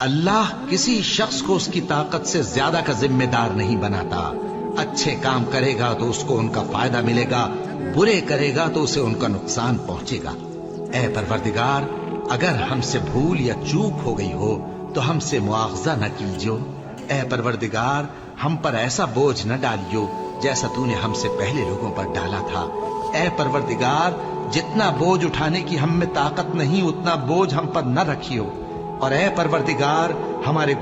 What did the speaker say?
अल्लाह किसी शख्स को उसकी ताकत से ज्यादा का जिम्मेदार नहीं बनाता। अच्छे काम करेगा तो उसको उनका फायदा मिलेगा, बुरे करेगा तो उसे उनका नुकसान पहुंचेगा। ऐ परवरदिगार, अगर हमसे भूल या चूक हो गई हो तो हमसे मुआवजा न कीजियो। ऐ परवरदिगार, हम पर ऐसा बोझ न डालियो जैसा तूने हमसे पहले लोगों पर डाला था। ऐ परवरदिगार, जितना बोझ उठाने की हम में ताकत नहीं उतना बोझ हम पर न रखियो। और ऐ परवरदिगार, हमारे